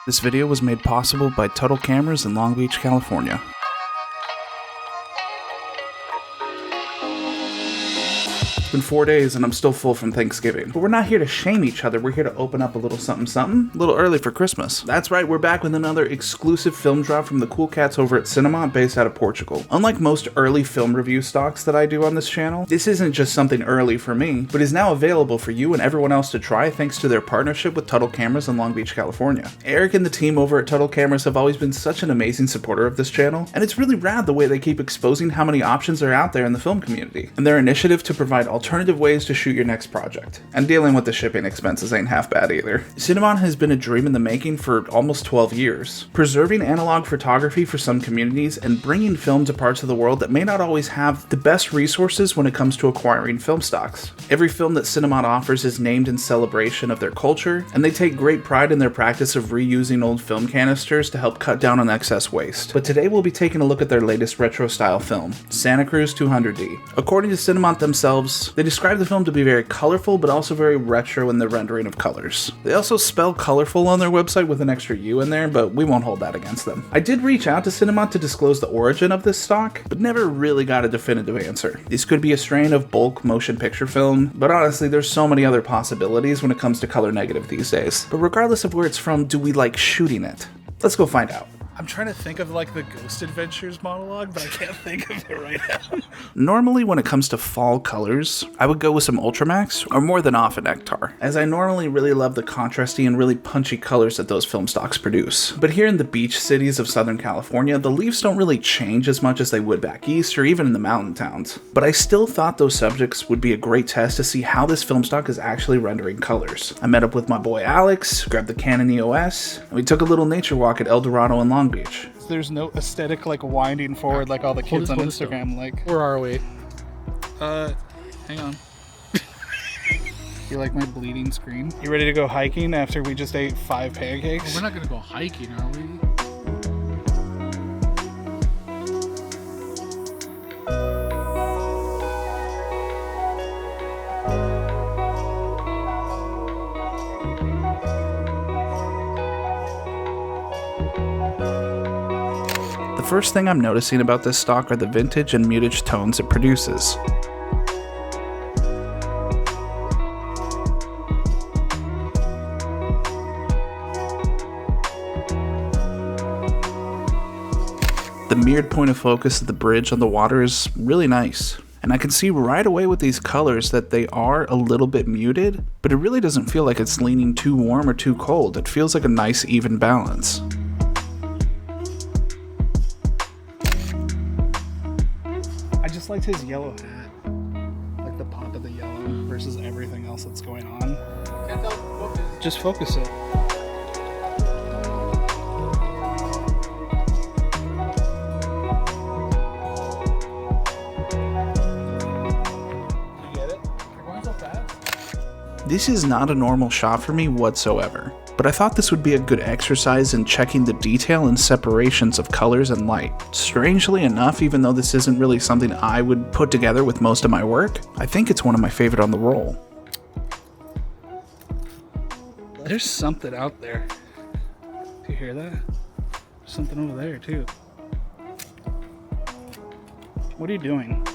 This video was made possible by Tuttle Cameras in Long Beach, California. It's been 4 days and I'm still full from Thanksgiving. But we're not here to shame each other, we're here to open up a little something something, a little early for Christmas. That's right, we're back with another exclusive film drop from the cool cats over at Cinemot, based out of Portugal. Unlike most early film review stocks that I do on this channel, this isn't just something early for me, but is now available for you and everyone else to try thanks to their partnership with Tuttle Cameras in Long Beach, California. Eric and the team over at Tuttle Cameras have always been such an amazing supporter of this channel, and it's really rad the way they keep exposing how many options are out there in the film community, and their initiative to provide alternative ways to shoot your next project. And dealing with the shipping expenses ain't half bad either. Cinemon has been a dream in the making for almost 12 years, preserving analog photography for some communities and bringing film to parts of the world that may not always have the best resources when it comes to acquiring film stocks. Every film that Cinemon offers is named in celebration of their culture, and they take great pride in their practice of reusing old film canisters to help cut down on excess waste. But today we'll be taking a look at their latest retro-style film, Cruz 200D. According to Cinemon themselves, they describe the film to be very colorful, but also very retro in the rendering of colors. They also spell colorful on their website with an extra U in there, but we won't hold that against them. I did reach out to Cinemot to disclose the origin of this stock, but never really got a definitive answer. This could be a strain of bulk motion picture film, but honestly, there's so many other possibilities when it comes to color negative these days. But regardless of where it's from, do we like shooting it? Let's go find out. I'm trying to think of like the Ghost Adventures monologue, but I can't think of it right now. Normally when it comes to fall colors, I would go with some Ultramax or more than often Nectar, as I normally really love the contrasty and really punchy colors that those film stocks produce. But here in the beach cities of Southern California, the leaves don't really change as much as they would back east or even in the mountain towns. But I still thought those subjects would be a great test to see how this film stock is actually rendering colors. I met up with my boy Alex, grabbed the Canon EOS, and we took a little nature walk at Dorado in Long Beach. There's no aesthetic like winding forward like all the kids on Instagram. Like, where are we? Hang on. You like my bleeding screen? You ready to go hiking after we just ate 5 pancakes? Well, we're not gonna go hiking, are we? The first thing I'm noticing about this stock are the vintage and mutage tones it produces. The mirrored point of focus of the bridge on the water is really nice. And I can see right away with these colors that they are a little bit muted, but it really doesn't feel like it's leaning too warm or too cold. It feels like a nice even balance. I just liked his yellow hat. Like the pop of the yellow versus everything else that's going on. Just focus it. You get it? You're going so fast. This is not a normal shot for me whatsoever, but I thought this would be a good exercise in checking the detail and separations of colors and light. Strangely enough, even though this isn't really something I would put together with most of my work, I think it's one of my favorite on the roll. There's something out there. Do you hear that? There's something over there too. What are you doing?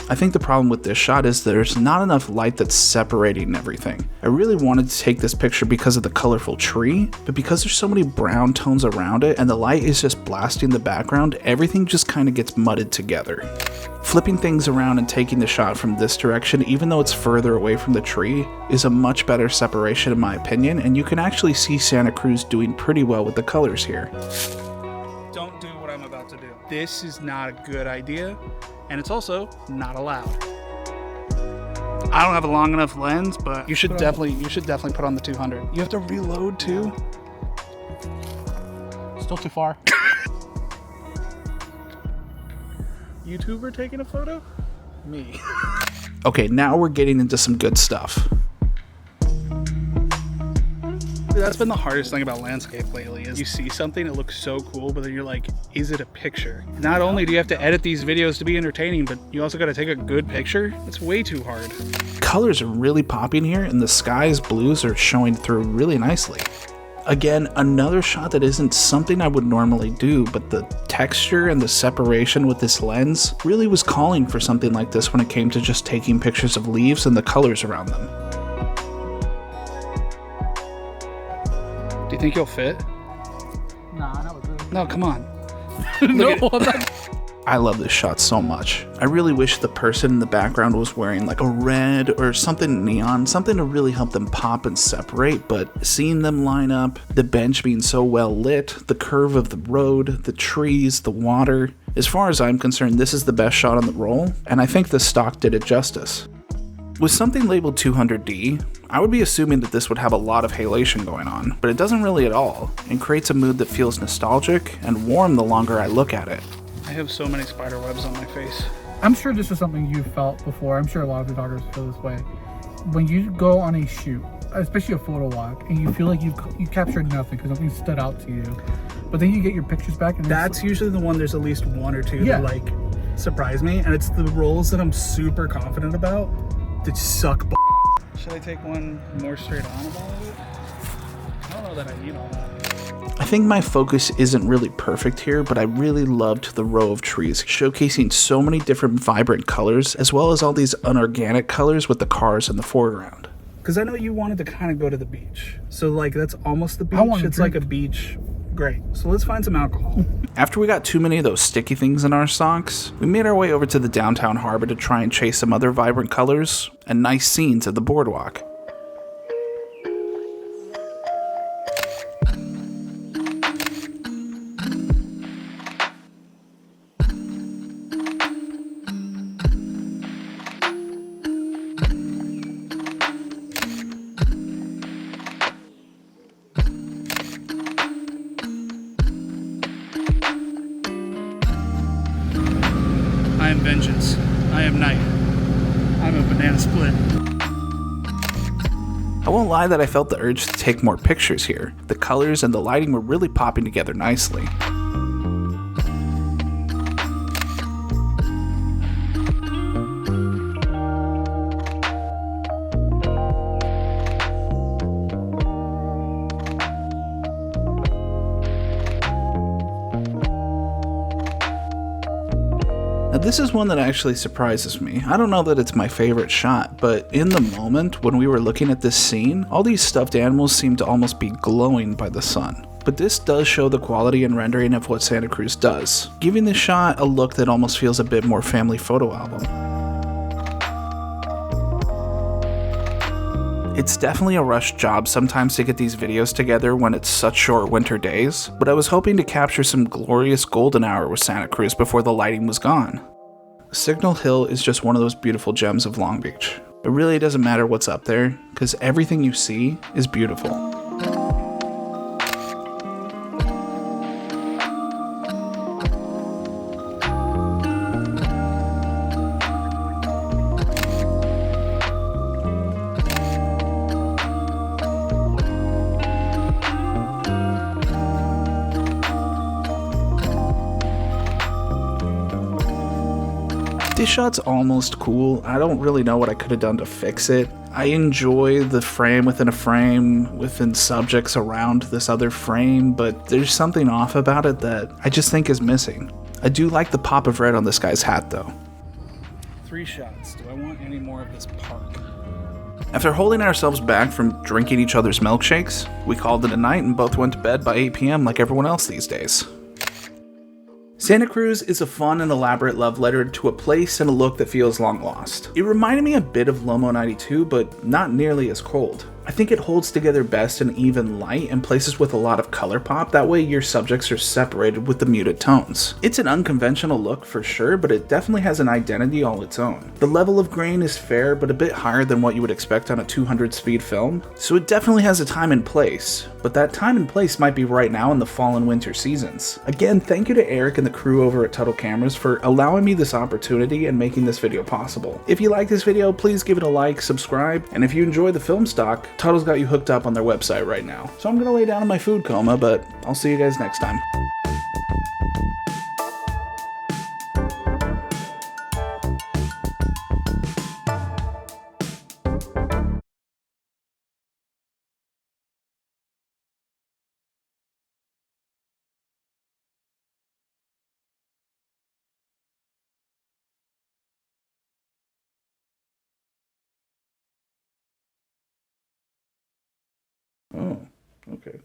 I think the problem with this shot is there's not enough light that's separating everything. I really wanted to take this picture because of the colorful tree, but because there's so many brown tones around it and the light is just blasting the background, everything just kind of gets mudded together. Flipping things around and taking the shot from this direction, even though it's further away from the tree, is a much better separation in my opinion, and you can actually see Santa Cruz doing pretty well with the colors here. Don't do what I'm about to do. This is not a good idea, and it's also not allowed. I don't have a long enough lens, but you should definitely put on the 200. You have to reload too. Still too far. YouTuber taking a photo? Me. Okay, now we're getting into some good stuff. That's been the hardest thing about landscape lately is you see something, it looks so cool, but then you're like, is it a picture? Not only do you have to edit these videos to be entertaining, but you also got to take a good picture. It's way too hard. Colors are really popping here, and the sky's blues are showing through really nicely. Again, another shot that isn't something I would normally do, but the texture and the separation with this lens really was calling for something like this when it came to just taking pictures of leaves and the colors around them. Do you think you'll fit? Nah, not with this. No, come on. No, I'm not. I love this shot so much. I really wish the person in the background was wearing like a red or something neon, something to really help them pop and separate, but seeing them line up, the bench being so well lit, the curve of the road, the trees, the water. As far as I'm concerned, this is the best shot on the roll, and I think the stock did it justice. With something labeled 200D, I would be assuming that this would have a lot of halation going on, but it doesn't really at all, and creates a mood that feels nostalgic and warm the longer I look at it. I have so many spider webs on my face. I'm sure this is something you've felt before. I'm sure a lot of photographers feel this way. When you go on a shoot, especially a photo walk, and you feel like you captured nothing because nothing stood out to you, but then you get your pictures back, and That's usually the one there's at least one or two Yeah. that like surprise me, and it's the rolls that I'm super confident about that suck. Should I take one more straight on about it? I don't know that I need all that. I think my focus isn't really perfect here, but I really loved the row of trees, showcasing so many different vibrant colors, as well as all these unorganic colors with the cars in the foreground. Because I know you wanted to kind of go to the beach. So like that's almost the beach. I want to It's like a drink. beach. Great. So let's find some alcohol. After we got too many of those sticky things in our socks, we made our way over to the downtown harbor to try and chase some other vibrant colors and nice scenes of the boardwalk. I am vengeance. I am night. I'm a banana split. I won't lie that I felt the urge to take more pictures here. The colors and the lighting were really popping together nicely. Now this is one that actually surprises me. I don't know that it's my favorite shot, but in the moment when we were looking at this scene, all these stuffed animals seemed to almost be glowing by the sun. But this does show the quality and rendering of what Santa Cruz does, giving this shot a look that almost feels a bit more family photo album. It's definitely a rush job sometimes to get these videos together when it's such short winter days, but I was hoping to capture some glorious golden hour with Santa Cruz before the lighting was gone. Signal Hill is just one of those beautiful gems of Long Beach. It really doesn't matter what's up there, because everything you see is beautiful. This shot's almost cool. I don't really know what I could have done to fix it. I enjoy the frame within a frame within subjects around this other frame, but there's something off about it that I just think is missing. I do like the pop of red on this guy's hat though. 3 shots. Do I want any more of this park? After holding ourselves back from drinking each other's milkshakes, we called it a night and both went to bed by 8 p.m. like everyone else these days. Santa Cruz is a fun and elaborate love letter to a place and a look that feels long lost. It reminded me a bit of Lomo 92, but not nearly as cold. I think it holds together best in even light and places with a lot of color pop, that way your subjects are separated with the muted tones. It's an unconventional look for sure, but it definitely has an identity all its own. The level of grain is fair, but a bit higher than what you would expect on a 200 speed film, so it definitely has a time and place, but that time and place might be right now in the fall and winter seasons. Again, thank you to Eric and the crew over at Tuttle Cameras for allowing me this opportunity and making this video possible. If you like this video, please give it a like, subscribe, and if you enjoy the film stock, Tuttle's got you hooked up on their website right now. So I'm gonna lay down in my food coma, but I'll see you guys next time. Oh, okay.